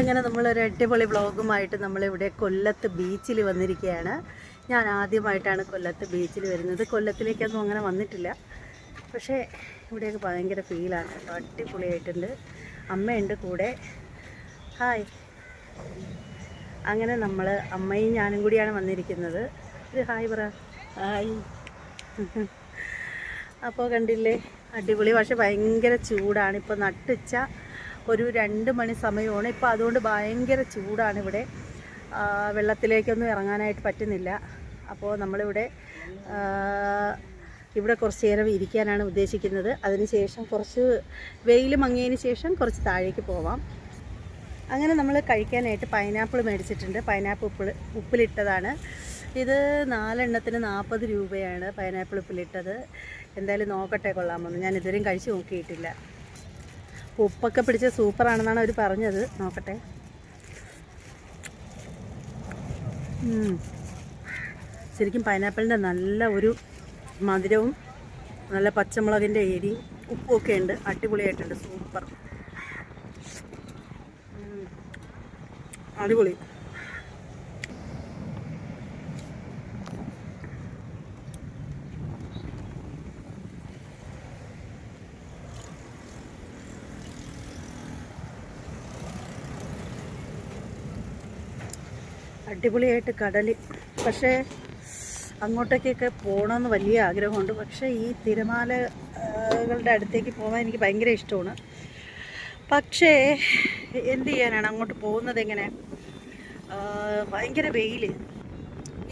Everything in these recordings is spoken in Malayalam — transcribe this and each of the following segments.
അങ്ങനെ നമ്മളൊരു അടിപൊളി വ്ളോഗുമായിട്ട് നമ്മളിവിടെ കൊല്ലത്ത് ബീച്ചിൽ വന്നിരിക്കുകയാണ്. ഞാൻ ആദ്യമായിട്ടാണ് കൊല്ലത്ത് ബീച്ചിൽ വരുന്നത്. കൊല്ലത്തിലേക്കൊന്നും അങ്ങനെ വന്നിട്ടില്ല, പക്ഷേ ഇവിടെയൊക്കെ ഭയങ്കര ഫീലാണ് കേട്ടോ. അടിപൊളിയായിട്ടുണ്ട്. അമ്മയുണ്ട് കൂടെ. ഹായ്. അങ്ങനെ നമ്മൾ അമ്മയും ഞാനും കൂടിയാണ് വന്നിരിക്കുന്നത്. ഒരു ഹായ് പറ. ഹായ്. അപ്പോൾ കണ്ടില്ലേ, അടിപൊളി. പക്ഷേ ഭയങ്കര ചൂടാണ്. ഇപ്പോൾ നട്ടുച്ച ഒരു 2 മണി സമയമാണ് ഇപ്പോൾ. അതുകൊണ്ട് ഭയങ്കര ചൂടാണ് ഇവിടെ. വെള്ളത്തിലേക്കൊന്നും ഇറങ്ങാനായിട്ട് പറ്റുന്നില്ല. അപ്പോൾ നമ്മളിവിടെ കുറച്ച് നേരം ഇരിക്കാനാണ് ഉദ്ദേശിക്കുന്നത്. അതിനുശേഷം കുറച്ച് വെയിൽ മങ്ങിയതിന് ശേഷം കുറച്ച് താഴേക്ക് പോവാം. അങ്ങനെ നമ്മൾ കഴിക്കാനായിട്ട് പൈനാപ്പിൾ മേടിച്ചിട്ടുണ്ട്. പൈനാപ്പിൾ ഉപ്പിലിട്ടതാണ്. ഇത് 4 എണ്ണത്തിന് 40 രൂപയാണ് പൈനാപ്പിൾ ഉപ്പിലിട്ടത്. എന്തായാലും നോക്കട്ടെ, കൊള്ളാമെന്ന്. ഞാൻ ഇതുവരെയും കഴിച്ച് നോക്കിയിട്ടില്ല. ഉപ്പൊക്കെ പിടിച്ച സൂപ്പറാണെന്നാണ് അവർ പറഞ്ഞത്. നോക്കട്ടെ. ശരിക്കും പൈനാപ്പിളിൻ്റെ നല്ല ഒരു മധുരവും നല്ല പച്ചമുളകിൻ്റെ എരിയും ഉപ്പുമൊക്കെ ഉണ്ട്. അടിപൊളിയായിട്ടുണ്ട്. സൂപ്പർ, അടിപൊളി. അടിപൊളിയായിട്ട് കടൽ. പക്ഷേ അങ്ങോട്ടേക്കൊക്കെ പോകണമെന്ന് വലിയ ആഗ്രഹമുണ്ട്. പക്ഷേ ഈ തിരമാലകളുടെ അടുത്തേക്ക് പോകാൻ എനിക്ക് ഭയങ്കര ഇഷ്ടമാണ്. പക്ഷേ എന്ത് ചെയ്യാനാണ്, അങ്ങോട്ട് പോകുന്നത് എങ്ങനെ? ഭയങ്കര വെയിൽ.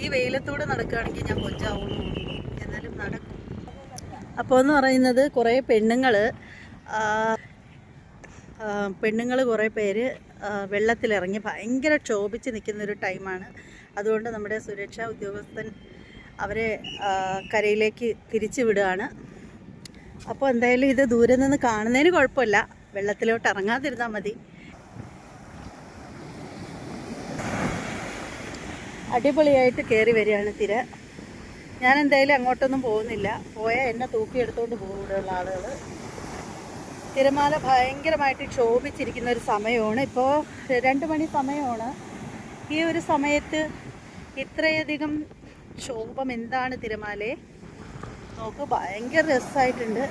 ഈ വെയിലത്തൂടെ നടക്കുകയാണെങ്കിൽ ഞാൻ കൊഞ്ചാവുന്നു, എന്നാലും നടക്കും. അപ്പോൾ എന്ന് പറയുന്നത് കുറേ പെണ്ണുങ്ങൾ കുറേ പേര് വെള്ളത്തിലിറങ്ങി ഭയങ്കര ക്ഷോഭിച്ച് നിൽക്കുന്നൊരു ടൈമാണ്. അതുകൊണ്ട് നമ്മുടെ സുരക്ഷാ ഉദ്യോഗസ്ഥൻ അവരെ കരയിലേക്ക് തിരിച്ചു വിടുകയാണ്. അപ്പോൾ എന്തായാലും ഇത് ദൂരെ നിന്ന് കാണുന്നതിന് കുഴപ്പമില്ല, വെള്ളത്തിലോട്ട് ഇറങ്ങാതിരുന്നാൽ മതി. അടിപൊളിയായിട്ട് കയറി വരികയാണ് തിര. ഞാൻ എന്തായാലും അങ്ങോട്ടൊന്നും പോകുന്നില്ല. പോയാൽ എന്നെ തൂക്കിയെടുത്തുകൊണ്ട് പോകും ഇവിടെയുള്ള ആളുകൾ. തിരമാല ഭയങ്കരമായിട്ട് ക്ഷോഭിച്ചിരിക്കുന്ന ഒരു സമയമാണ്. ഇപ്പോൾ 2 മണി സമയമാണ്. ഈ ഒരു സമയത്ത് ഇത്രയധികം ക്ഷോഭം എന്താണ് തിരമാലയെ? നോക്ക്, ഭയങ്കര രസമായിട്ടുണ്ട്.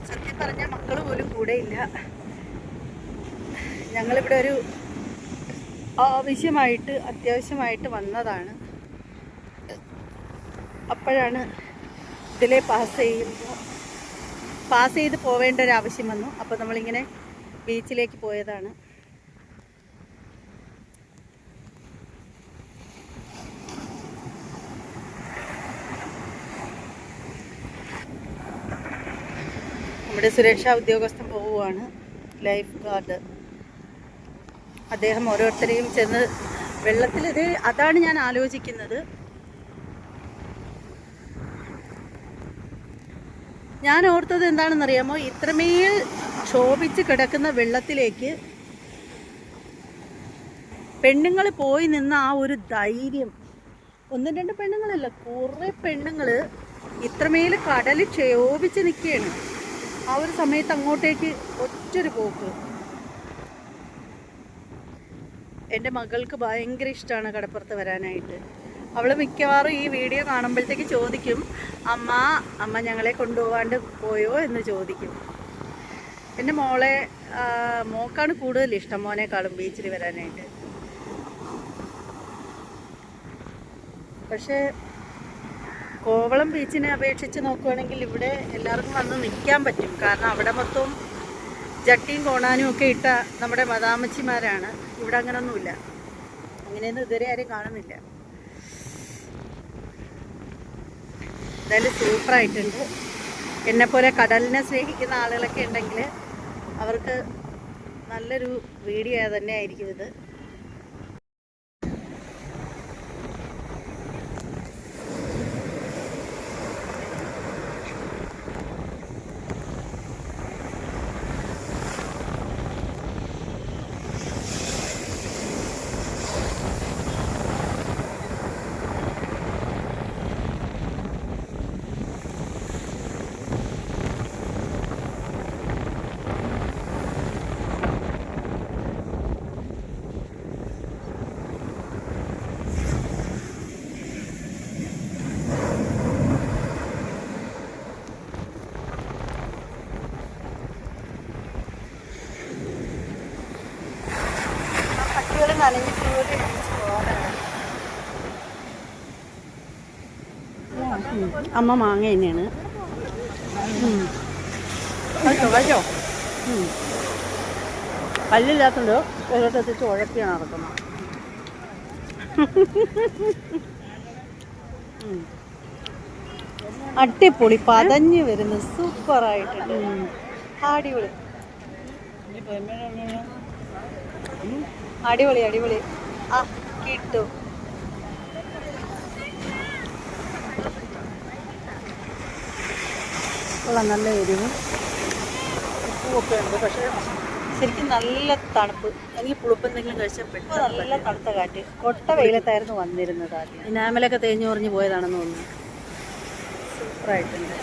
സത്യം പറഞ്ഞാൽ മക്കൾ പോലും കൂടെയില്ല. ഞങ്ങളിവിടെ ഒരു അത്യാവശ്യമായിട്ട് വന്നതാണ്. അപ്പോഴാണ് ഇതിലെ പാസ് ചെയ്ത് പോവേണ്ട ഒരു ആവശ്യം വന്നു. അപ്പോൾ നമ്മളിങ്ങനെ ബീച്ചിലേക്ക് പോയതാണ്. നമ്മുടെ സുരക്ഷാ ഉദ്യോഗസ്ഥൻ പോവുകയാണ്, ലൈഫ് ഗാർഡ്. അദ്ദേഹം ഓരോരുത്തരെയും ചെന്ന് അതാണ് ഞാൻ ആലോചിക്കുന്നത്. ഞാൻ ഓർത്തത് എന്താണെന്നറിയാമോ, ഇത്രമേൽ ക്ഷോഭിച്ച് കിടക്കുന്ന വെള്ളത്തിലേക്ക് പെണ്ണുങ്ങൾ പോയി നിന്ന ആ ഒരു ധൈര്യം. 1-2 പെണ്ണുങ്ങളല്ല, കുറേ പെണ്ണുങ്ങൾ ഇത്രമേൽ കടൽ ക്ഷോഭിച്ച് നിൽക്കുകയാണ്. ആ ഒരു സമയത്ത് അങ്ങോട്ടേക്ക് ഒറ്റൊരു പോക്ക്. എൻ്റെ മകൾക്ക് ഭയങ്കര ഇഷ്ടമാണ് കടപ്പുറത്ത് വരാനായിട്ട്. അവൾ മിക്കവാറും ഈ വീഡിയോ കാണുമ്പോഴത്തേക്ക് ചോദിക്കും, അമ്മ ഞങ്ങളെ കൊണ്ടുപോകാണ്ട് പോയോ എന്ന് ചോദിക്കും. എൻ്റെ മോക്കാണ് കൂടുതൽ ഇഷ്ടം മോനേക്കാളും ബീച്ചിൽ വരാനായിട്ട്. പക്ഷേ കോവളം ബീച്ചിനെ അപേക്ഷിച്ച് നോക്കുകയാണെങ്കിൽ ഇവിടെ എല്ലാവർക്കും വന്ന് നിൽക്കാൻ പറ്റും. കാരണം അവിടെ മൊത്തം ജട്ടിയും കോണാനും ഒക്കെ ഇട്ട നമ്മുടെ മദാമ്മച്ചിമാരാണ്. ഇവിടെ അങ്ങനൊന്നുമില്ല. അങ്ങനെയൊന്നും ഇതുവരെ ആരും കാണുന്നില്ല. എന്തായാലും സൂപ്പറായിട്ടുണ്ട്. എന്നെപ്പോലെ കടലിനെ സ്നേഹിക്കുന്ന ആളുകളൊക്കെ ഉണ്ടെങ്കിൽ അവർക്ക് നല്ലൊരു വീഡിയോ തന്നെ ആയിരിക്കും ഇത്. നനഞ്ഞിട്ട് അമ്മ മാങ്ങ തന്നെയാണ്. കഴിച്ചോ കല്ലില്ലാത്തതുകൊണ്ട് ഓരോരുത്തർ ഉഴപ്പിയാണ് നടക്കുന്നത്. അടിപൊളി പതഞ്ഞ് വരുന്നത് സൂപ്പറായിട്ടുണ്ട്. അടിപൊളി അടിപൊളി അടിപൊളി. ആ കിട്ടും. നല്ല എരിവും ഉപ്പുമൊക്കെ ഉണ്ട്. പക്ഷേ ശരിക്കും നല്ല തണുപ്പ്. എനിക്ക് പുളിപ്പ് എന്തെങ്കിലും കഴിച്ചാൽ പെട്ടെന്ന് നല്ല തണുത്ത കാറ്റ്. കൊട്ട വെയിലത്തായിരുന്നു വന്നിരുന്നത്. ആദ്യം ഇനാമലൊക്കെ തേഞ്ഞു കുറഞ്ഞ് പോയതാണെന്ന് തോന്നുന്നു. സൂപ്പറായിട്ടുണ്ട്.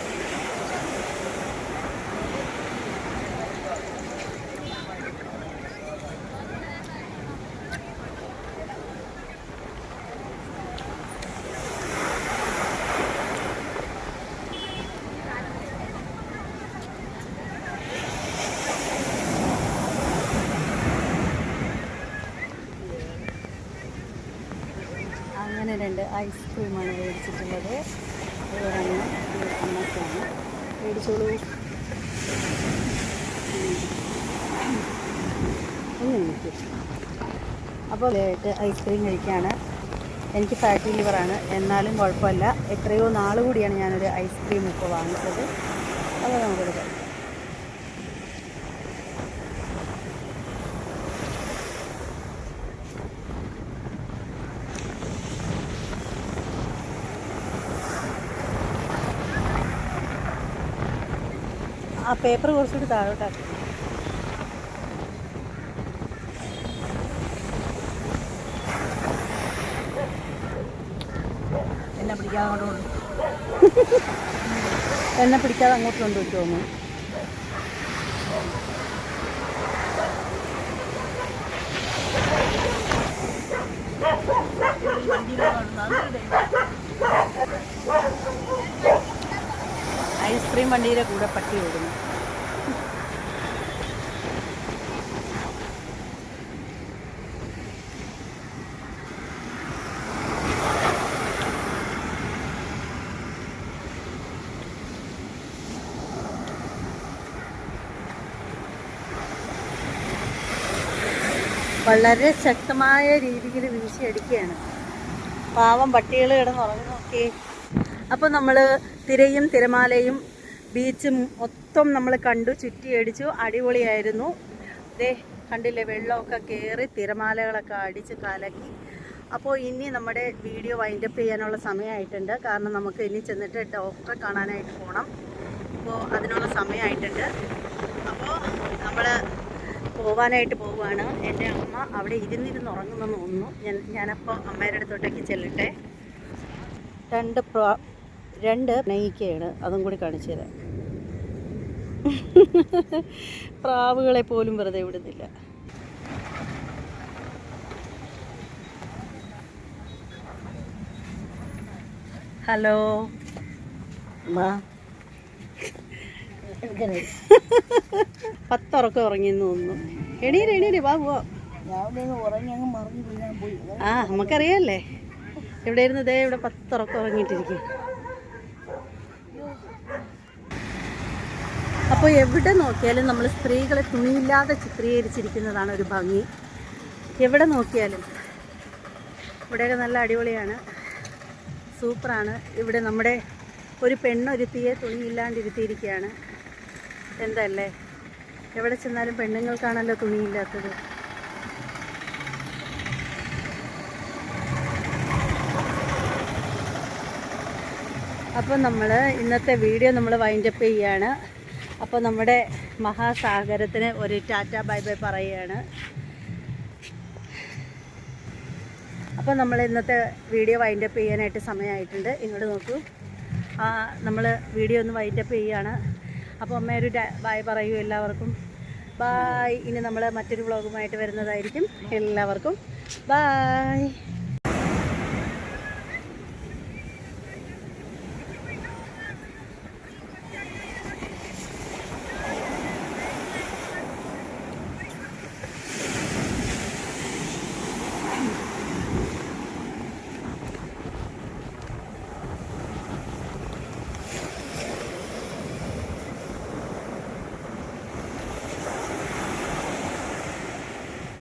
അങ്ങനെ 2 ഐസ്ക്രീമാണ് മേടിച്ചിട്ടുള്ളത്. അമ്മയ്ക്കാണ്. മേടിച്ചോളൂ. അപ്പോൾ ഐസ്ക്രീം കഴിക്കുകയാണ്. എനിക്ക് ഫാറ്റി ലിവറാണ്, എന്നാലും കുഴപ്പമില്ല. എത്രയോ നാൾ കൂടിയാണ് ഞാനൊരു ഐസ്ക്രീം ഇപ്പോൾ വാങ്ങിച്ചത്. അത് നമുക്കെടുക്കാം. ആ പേപ്പർ കുറച്ചുകൂടി താഴോട്ടാക്കി. എന്നെ പിടിക്കാതെ അങ്ങോട്ട് കൊണ്ടുവച്ചു തോന്നുന്നു. ഐസ്ക്രീം വണ്ടിയുടെ കൂടെ പട്ടി ഓടുന്നു. വളരെ ശക്തമായ രീതിയിൽ വീശിയടിക്കുകയാണ്. പാവം പട്ടികൾ കിടന്നുറങ്ങുന്നൊക്കെ. അപ്പോൾ നമ്മൾ തിരയും തിരമാലയും ബീച്ചും മൊത്തം നമ്മൾ കണ്ടു, ചുറ്റിയടിച്ചു. അടിപൊളിയായിരുന്നു. ദേ കണ്ടില്ലേ, വെള്ളമൊക്കെ കയറി തിരമാലകളൊക്കെ അടിച്ച് കലക്കി. അപ്പോൾ ഇനി നമ്മുടെ വീഡിയോ വൈൻഡപ്പ് ചെയ്യാനുള്ള സമയമായിട്ടുണ്ട്. കാരണം നമുക്ക് ഇനി ചെന്നിട്ട് ഡോക്ടറെ കാണാനായിട്ട് പോകണം. അപ്പോൾ അതിനുള്ള സമയമായിട്ടുണ്ട്. അപ്പോൾ നമ്മൾ പോവാനായിട്ട് പോവുകയാണ്. എൻ്റെ അമ്മ അവിടെ ഇരുന്നിരുന്ന് ഉറങ്ങുന്നെന്ന് തോന്നുന്നു. ഞാനപ്പോൾ അമ്മയുടെ അടുത്തോട്ടേക്ക് ചെല്ലട്ടെ. 2 നെയ്ക്കയാണ്, അതും കൂടി കാണിച്ചു തരാം. പ്രാവുകളെ പോലും വെറുതെ വിടുന്നില്ല. ഹലോ, 10 ഉറക്കം ഉറങ്ങിയെന്ന് തോന്നുന്നു. എണീര് വാ പോവാം. ആ നമുക്കറിയാമല്ലേ ഇവിടെ ഇരുന്ന്. ദേ ഇവിടെ 10 ഉറക്കം ഉറങ്ങിയിട്ടിരിക്കും. അപ്പോൾ എവിടെ നോക്കിയാലും നമ്മൾ സ്ത്രീകളെ തുണിയില്ലാതെ ചിത്രീകരിച്ചിരിക്കുന്നതാണ് ഒരു ഭംഗി. എവിടെ നോക്കിയാലും ഇവിടെയൊക്കെ നല്ല അടിപൊളിയാണ്, സൂപ്പറാണ്. ഇവിടെ നമ്മുടെ ഒരു പെണ്ണൊരുത്തിയെ തുണിയില്ലാണ്ടിരുത്തിയിരിക്കുകയാണ്. എന്തല്ലേ, എവിടെ ചെന്നാലും പെണ്ണുങ്ങൾക്കാണല്ലോ തുണിയില്ലാത്തത്. അപ്പോൾ നമ്മൾ ഇന്നത്തെ വീഡിയോ നമ്മൾ വൈൻഡപ്പ് ചെയ്യുകയാണ്. അപ്പോൾ നമ്മുടെ മഹാസാഗരത്തിന് ഒരു ടാറ്റ ബൈ ബൈ പറയുകയാണ്. അപ്പോൾ നമ്മൾ ഇന്നത്തെ വീഡിയോ വൈൻഡപ്പ് ചെയ്യാനായിട്ട് സമയമായിട്ടുണ്ട്. ഇങ്ങോട്ട് നോക്കൂ, നമ്മൾ വീഡിയോ ഒന്ന് വൈൻഡപ്പ് ചെയ്യുകയാണ്. അപ്പോൾ അമ്മ ഒരു ബൈ പറയൂ എല്ലാവർക്കും. ബായ്. ഇനി നമ്മൾ മറ്റൊരു വ്ളോഗുമായിട്ട് വരുന്നതായിരിക്കും. എല്ലാവർക്കും ബായ്.